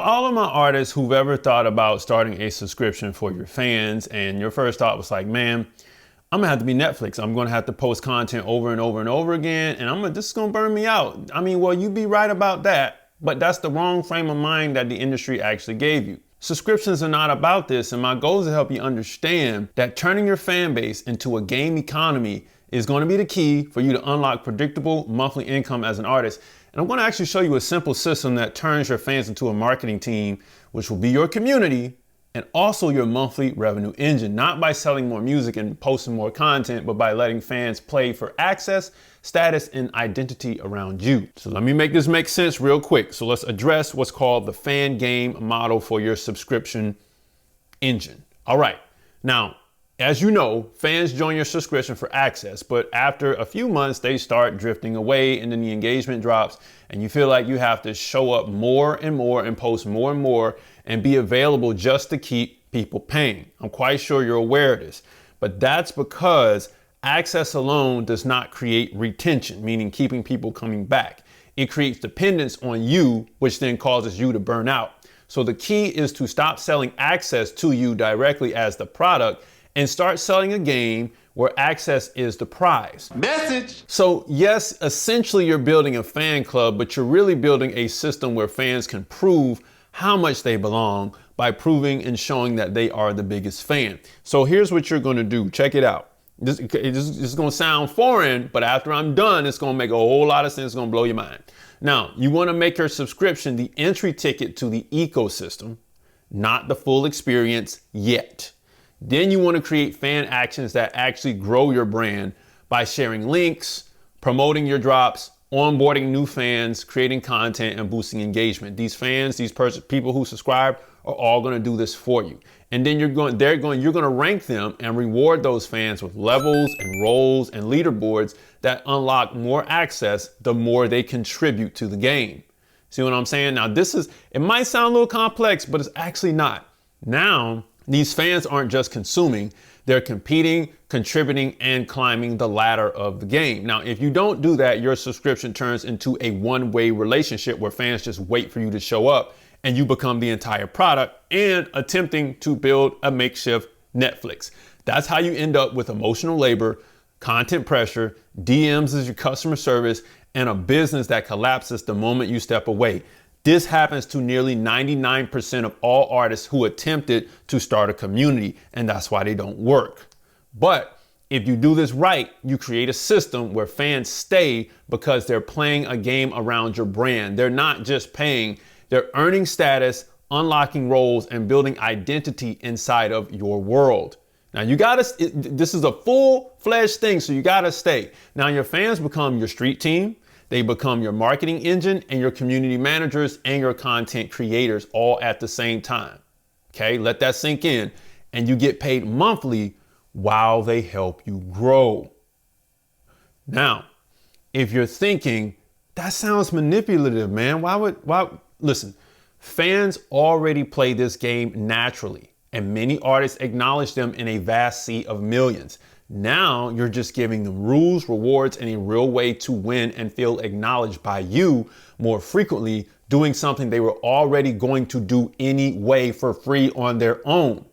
all of my artists who've ever thought about starting a subscription for your fans, and your first thought was like, man, I'm gonna have to be Netflix. I'm gonna have to post content over and over and over again, and this is gonna burn me out. I mean, well, you'd be right about that, but that's the wrong frame of mind that the industry actually gave you. Subscriptions are not about this, and my goal is to help you understand that turning your fan base into a game economy is going to be the key for you to unlock predictable monthly income as an artist. And I'm going to actually show you a simple system that turns your fans into a marketing team, which will be your community and also your monthly revenue engine, not by selling more music and posting more content, but by letting fans play for access, status, and identity around you. So let me make this make sense real quick. So let's address what's called the fan game model for your subscription engine. All right. Now, as you know, fans join your subscription for access, but after a few months, they start drifting away and then the engagement drops and you feel like you have to show up more and more and post more and more and be available just to keep people paying. I'm quite sure you're aware of this, but that's because access alone does not create retention, meaning keeping people coming back. It creates dependence on you, which then causes you to burn out. So the key is to stop selling access to you directly as the product and start selling a game where access is the prize. Message. So yes, essentially you're building a fan club, but you're really building a system where fans can prove how much they belong by proving and showing that they are the biggest fan. So here's what you're gonna do. Check it out. This is gonna sound foreign, but after I'm done, it's gonna make a whole lot of sense. It's gonna blow your mind. Now, you wanna make your subscription the entry ticket to the ecosystem, not the full experience yet. Then you want to create fan actions that actually grow your brand by sharing links, promoting your drops, onboarding new fans, creating content, and boosting engagement. These fans, people who subscribe are all going to do this for you. And then you're going to rank them and reward those fans with levels and roles and leaderboards that unlock more access the more they contribute to the game. See what I'm saying? Now it might sound a little complex, but it's actually not. Now, these fans aren't just consuming, they're competing, contributing, and climbing the ladder of the game. Now, if you don't do that, your subscription turns into a one-way relationship where fans just wait for you to show up and you become the entire product and attempting to build a makeshift Netflix. That's how you end up with emotional labor, content pressure, DMs as your customer service, and a business that collapses the moment you step away. This happens to nearly 99% of all artists who attempted to start a community, and that's why they don't work. But if you do this right, you create a system where fans stay because they're playing a game around your brand. They're not just paying, they're earning status, unlocking roles, and building identity inside of your world. Now this is a full-fledged thing, so you gotta stay. Now your fans become your street team. They become your marketing engine and your community managers and your content creators all at the same time. Okay, let that sink in. And you get paid monthly while they help you grow. Now, if you're thinking, that sounds manipulative, man. Listen, fans already play this game naturally, and many artists acknowledge them in a vast sea of millions. Now you're just giving them rules, rewards, and a real way to win and feel acknowledged by you more frequently, doing something they were already going to do anyway for free on their own.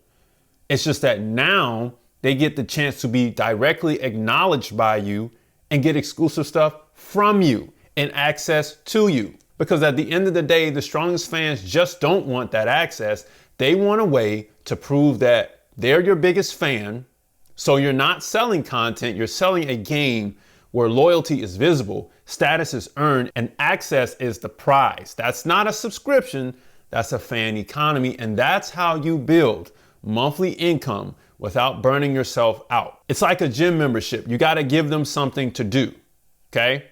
It's just that now they get the chance to be directly acknowledged by you and get exclusive stuff from you and access to you. Because at the end of the day, the strongest fans just don't want that access. They want a way to prove that they're your biggest fan. So you're not selling content, you're selling a game where loyalty is visible, status is earned, and access is the prize. That's not a subscription, that's a fan economy, and that's how you build monthly income without burning yourself out. It's like a gym membership. You got to give them something to do, okay?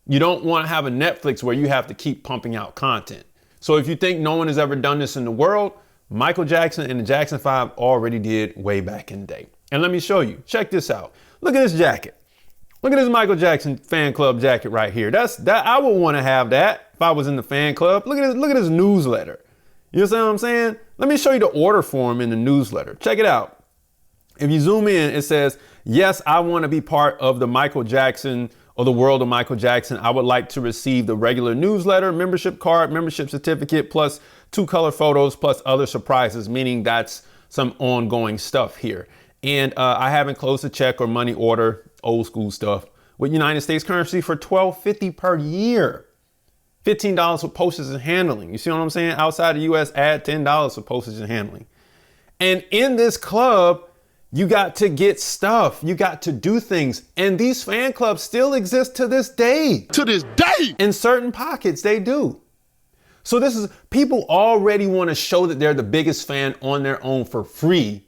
You don't want to have a Netflix where you have to keep pumping out content. So if you think no one has ever done this in the world, Michael Jackson and the Jackson 5 already did way back in the day. And let me show you. Check this out. Look at this jacket. Look at this Michael Jackson fan club jacket right here. I would want to have that if I was in the fan club. Look at this newsletter. You see what I'm saying? Let me show you the order form in the newsletter. Check it out. If you zoom in, it says, yes, I want to be part of the Michael Jackson or the world of Michael Jackson. I would like to receive the regular newsletter, membership card, membership certificate, plus 2 color photos plus other surprises, meaning that's some ongoing stuff here. And I haven't closed a check or money order, old school stuff, with United States currency for $12.50 per year. $15 for postage and handling. You see what I'm saying? Outside the US, add $10 for postage and handling. And in this club, you got to get stuff. You got to do things. And these fan clubs still exist to this day. To this day! In certain pockets, they do. So this is, people already want to show that they're the biggest fan on their own for free.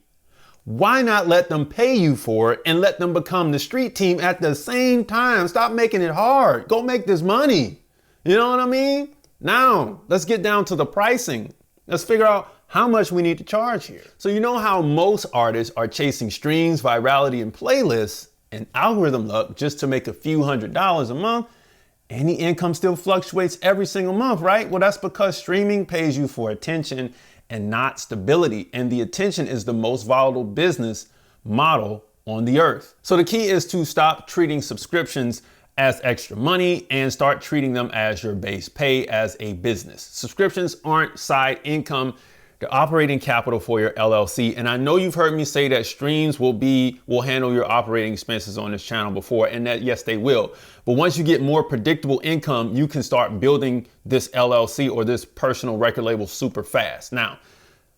Why not let them pay you for it and let them become the street team at the same time? Stop making it hard. Go make this money. You know what I mean? Now, let's get down to the pricing. Let's figure out how much we need to charge here. So you know how most artists are chasing streams, virality, and playlists and algorithm luck just to make a few $100s a month? Any income still fluctuates every single month, right? Well, that's because streaming pays you for attention and not stability. And the attention is the most volatile business model on the earth. So the key is to stop treating subscriptions as extra money and start treating them as your base pay as a business. Subscriptions aren't side income. They're operating capital for your LLC. And I know you've heard me say that streams will handle your operating expenses on this channel before, and that yes, they will. But once you get more predictable income, you can start building this LLC or this personal record label super fast. Now,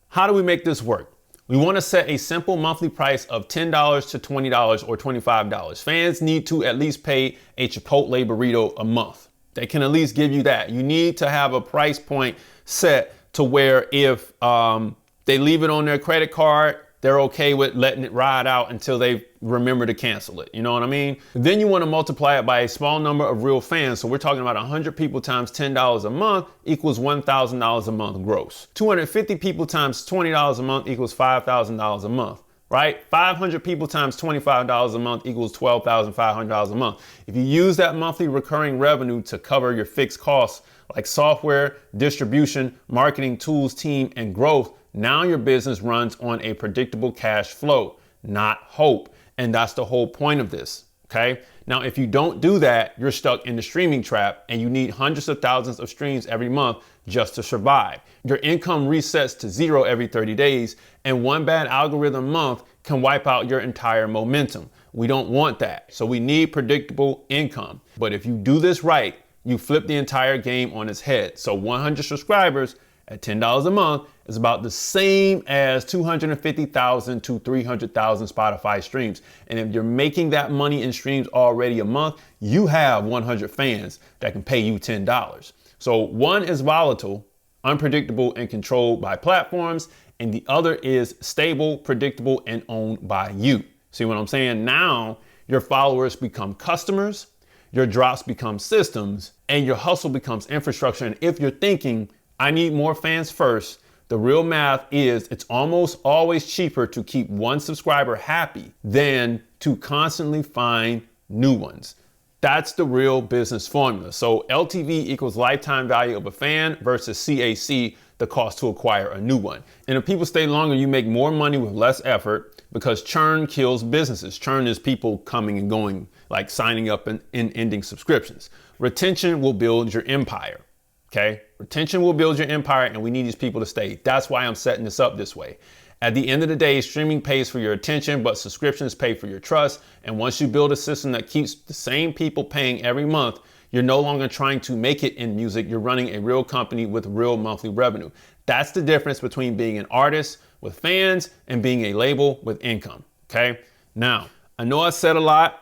how do we make this work? We want to set a simple monthly price of $10 to $20 or $25. Fans need to at least pay a Chipotle burrito a month. They can at least give you that. You need to have a price point set to where if they leave it on their credit card, they're okay with letting it ride out until they remember to cancel it. You know what I mean? Then you want to multiply it by a small number of real fans. So we're talking about 100 people times $10 a month equals $1,000 a month gross. 250 people times $20 a month equals $5,000 a month, right? 500 people times $25 a month equals $12,500 a month. If you use that monthly recurring revenue to cover your fixed costs like software, distribution, marketing tools, team, and growth, now your business runs on a predictable cash flow, not hope. And that's the whole point of this, okay? Now, if you don't do that, you're stuck in the streaming trap and you need hundreds of thousands of streams every month just to survive. Your income resets to zero every 30 days, and one bad algorithm month can wipe out your entire momentum. We don't want that. So we need predictable income. But if you do this right, you flip the entire game on its head. So 100 subscribers at $10 a month is about the same as 250,000 to 300,000 Spotify streams. And if you're making that money in streams already a month, you have 100 fans that can pay you $10. So one is volatile, unpredictable, and controlled by platforms. And the other is stable, predictable, and owned by you. See what I'm saying? Now your followers become customers, your drops become systems, and your hustle becomes infrastructure. And if you're thinking, I need more fans first, the real math is it's almost always cheaper to keep one subscriber happy than to constantly find new ones. That's the real business formula. So LTV equals lifetime value of a fan versus CAC, the cost to acquire a new one. And if people stay longer, you make more money with less effort because churn kills businesses. Churn is people coming and going, like signing up and ending subscriptions. Retention will build your empire. Okay, retention will build your empire, and we need these people to stay. That's why I'm setting this up this way. At the end of the day, streaming pays for your attention, but subscriptions pay for your trust. And once you build a system that keeps the same people paying every month, you're no longer trying to make it in music. You're running a real company with real monthly revenue. That's the difference between being an artist with fans and being a label with income. Okay, now I know I said a lot.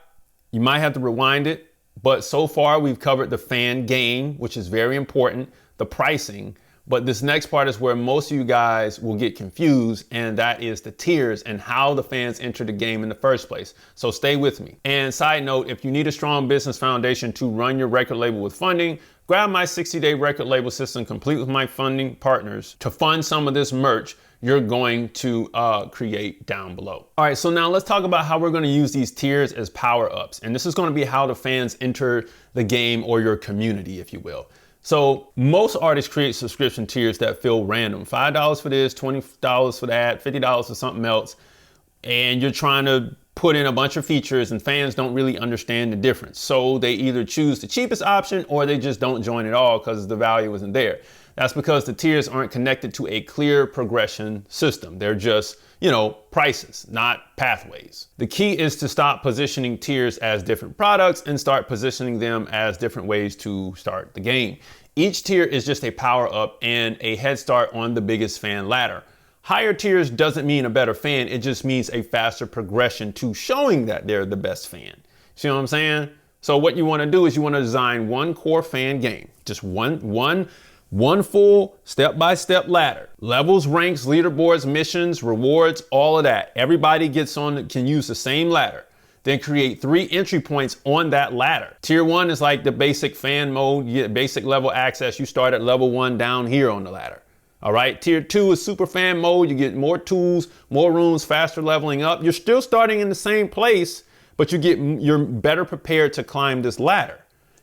You might have to rewind it. But so far we've covered the fan game, which is very important, the pricing. But this next part is where most of you guys will get confused, and that is the tiers and how the fans enter the game in the first place. So stay with me. And side note, if you need a strong business foundation to run your record label with funding, grab my 60-day record label system complete with my funding partners to fund some of this merch you're going to create down below. All right, so now let's talk about how we're gonna use these tiers as power-ups. And this is gonna be how the fans enter the game or your community, if you will. So most artists create subscription tiers that feel random. $5 for this, $20 for that, $50 for something else. And you're trying to put in a bunch of features and fans don't really understand the difference. So they either choose the cheapest option or they just don't join at all because the value isn't there. That's because the tiers aren't connected to a clear progression system. They're just, prices, not pathways. The key is to stop positioning tiers as different products and start positioning them as different ways to start the game. Each tier is just a power up and a head start on the biggest fan ladder. Higher tiers doesn't mean a better fan. It just means a faster progression to showing that they're the best fan. See what I'm saying? So what you want to do is you want to design one core fan game, just one full step-by-step ladder. Levels, ranks, leaderboards, missions, rewards, all of that. Everybody can use the same ladder. Then create 3 entry points on that ladder. Tier 1 is like the basic fan mode. You get basic level access. You start at level 1 down here on the ladder. All right. Tier 2 is super fan mode. You get more tools, more rooms, faster leveling up. You're still starting in the same place, but you're better prepared to climb this ladder.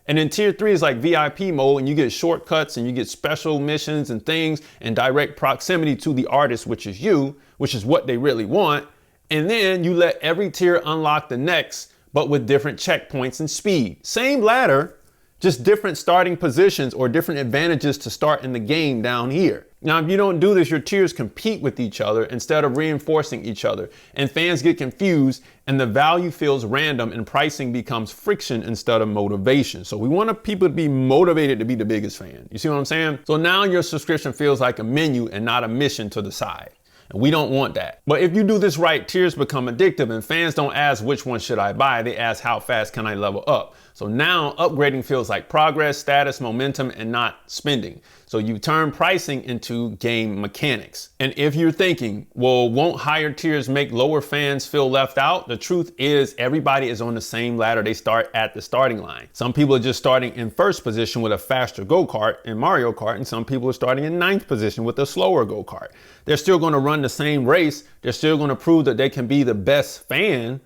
And then tier 3 is like VIP mode, and you get shortcuts and you get special missions and things and direct proximity to the artist, which is you, which is what they really want. And then you let every tier unlock the next, but with different checkpoints and speed. Same ladder, just different starting positions or different advantages to start in the game down here. Now, if you don't do this, your tiers compete with each other instead of reinforcing each other, and fans get confused and the value feels random and pricing becomes friction instead of motivation. So we want people to be motivated to be the biggest fan. You see what I'm saying? So now your subscription feels like a menu and not a mission to the side. And we don't want that. But if you do this right, tiers become addictive and fans don't ask which one should I buy, they ask how fast can I level up. So now upgrading feels like progress, status, momentum, and not spending. So you turn pricing into game mechanics. And if you're thinking, well, won't higher tiers make lower fans feel left out? The truth is everybody is on the same ladder. They start at the starting line. Some people are just starting in first position with a faster go-kart in Mario Kart, and some people are starting in 9th position with a slower go-kart. They're still going to run the same race. They're still going to prove that they can be the best fan,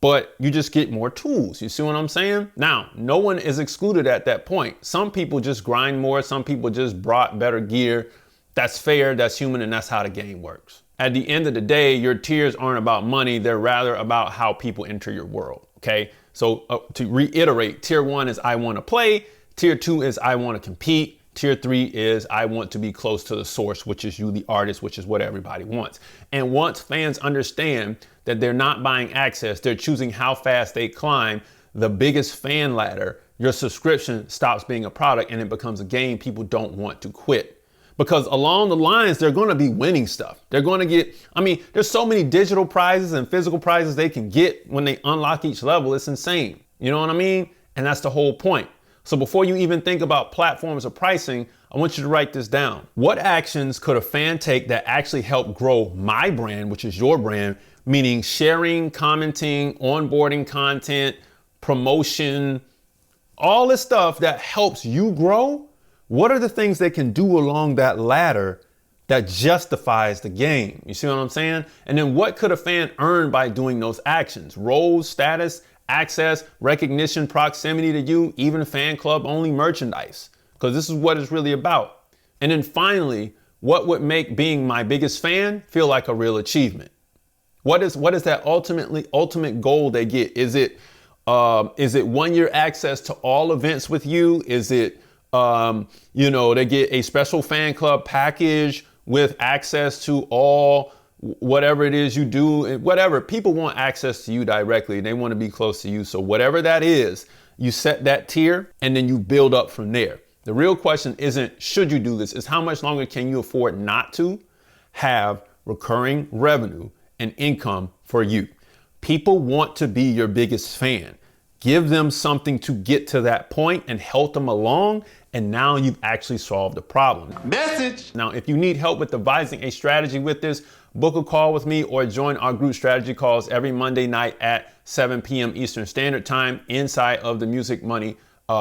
but you just get more tools. You see what I'm saying? Now, no one is excluded at that point. Some people just grind more. Some people just brought better gear. That's fair, that's human, and that's how the game works. At the end of the day, your tiers aren't about money. They're rather about how people enter your world, okay? So to reiterate, tier 1 is I want to play. Tier 2 is I want to compete. Tier 3 is I want to be close to the source, which is you, the artist, which is what everybody wants. And once fans understand that they're not buying access, they're choosing how fast they climb the biggest fan ladder, your subscription stops being a product and it becomes a game people don't want to quit. Because along the lines, they're going to be winning stuff. They're going to get, there's so many digital prizes and physical prizes they can get when they unlock each level. It's insane. You know what I mean? And that's the whole point. So before you even think about platforms or pricing, I want you to write this down. What actions could a fan take that actually help grow my brand, which is your brand, meaning sharing, commenting, onboarding content, promotion, all this stuff that helps you grow? What are the things they can do along that ladder that justifies the game? You see what I'm saying? And then what could a fan earn by doing those actions? Roles, status, access, recognition, proximity to you, even fan club only merchandise, because this is what it's really about. And then finally, what would make being my biggest fan feel like a real achievement? What is that ultimate goal they get? Is it 1 year access to all events with you? Is it, they get a special fan club package with access to all whatever it is you do, whatever. People want access to you directly. They want to be close to you. So whatever that is, you set that tier and then you build up from there. The real question isn't should you do this, it's how much longer can you afford not to have recurring revenue and income for you. People want to be your biggest fan. Give them something to get to that point and help them along. And now you've actually solved the problem. Message. Now, if you need help with devising a strategy with this, book a call with me or join our group strategy calls every Monday night at 7 p.m. Eastern Standard Time inside of the Music Money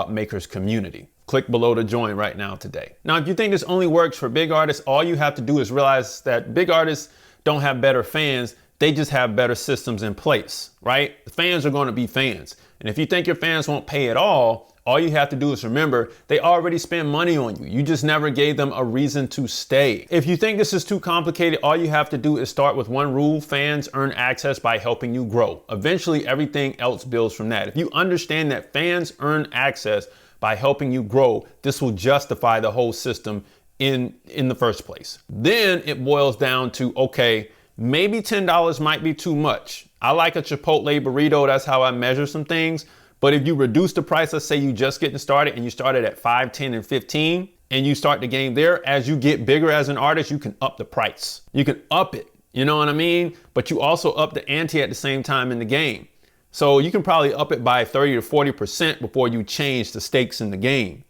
Makers community. Click below to join right now today. Now, if you think this only works for big artists, all you have to do is realize that big artists don't have better fans. They just have better systems in place, right? The fans are going to be fans. And if you think your fans won't pay at all you have to do is remember they already spend money on you. You just never gave them a reason to stay. If you think this is too complicated, all you have to do is start with one rule. Fans earn access by helping you grow. Eventually, everything else builds from that. If you understand that fans earn access by helping you grow, this will justify the whole system in the first place. Then it boils down to, okay, maybe $10 might be too much. I like a Chipotle burrito. That's how I measure some things. But if you reduce the price, let's say you just getting started and you started at 5, 10, and 15, and you start the game there, as you get bigger as an artist, you can up the price. You can up it, you know what I mean? But you also up the ante at the same time in the game. So you can probably up it by 30 to 40% before you change the stakes in the game.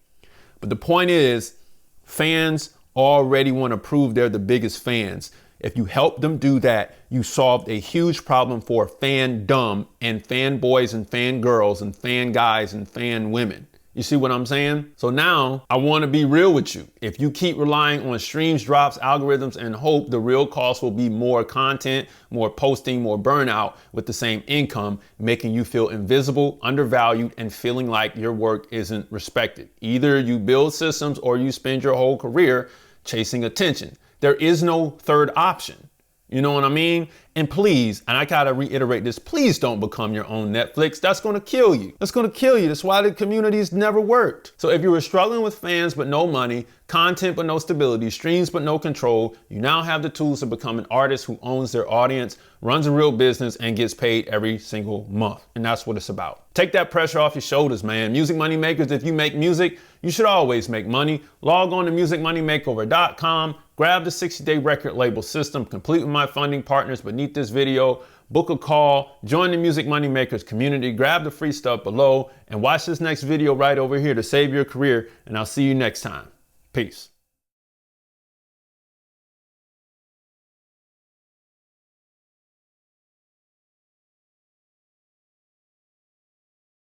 But the point is, fans already want to prove they're the biggest fans. If you help them do that, you solved a huge problem for fandom and fanboys and fangirls and fan guys and fan women. You see what I'm saying? So now I want to be real with you. If you keep relying on streams, drops, algorithms, and hope, the real cost will be more content, more posting, more burnout with the same income, making you feel invisible, undervalued, and feeling like your work isn't respected. Either you build systems or you spend your whole career chasing attention. There is no third option. You know what I mean? And please, and I gotta reiterate this, please don't become your own Netflix. That's gonna kill you. That's gonna kill you. That's why the communities never worked. So if you were struggling with fans but no money, content but no stability, streams but no control, you now have the tools to become an artist who owns their audience, runs a real business, and gets paid every single month. And that's what it's about. Take that pressure off your shoulders, man. Music Money Makers, if you make music, you should always make money. Log on to musicmoneymakeover.com. Grab the 60-day record label system, complete with my funding partners beneath this video, book a call, join the Music Money Makers community, grab the free stuff below, and watch this next video right over here to save your career, and I'll see you next time. Peace.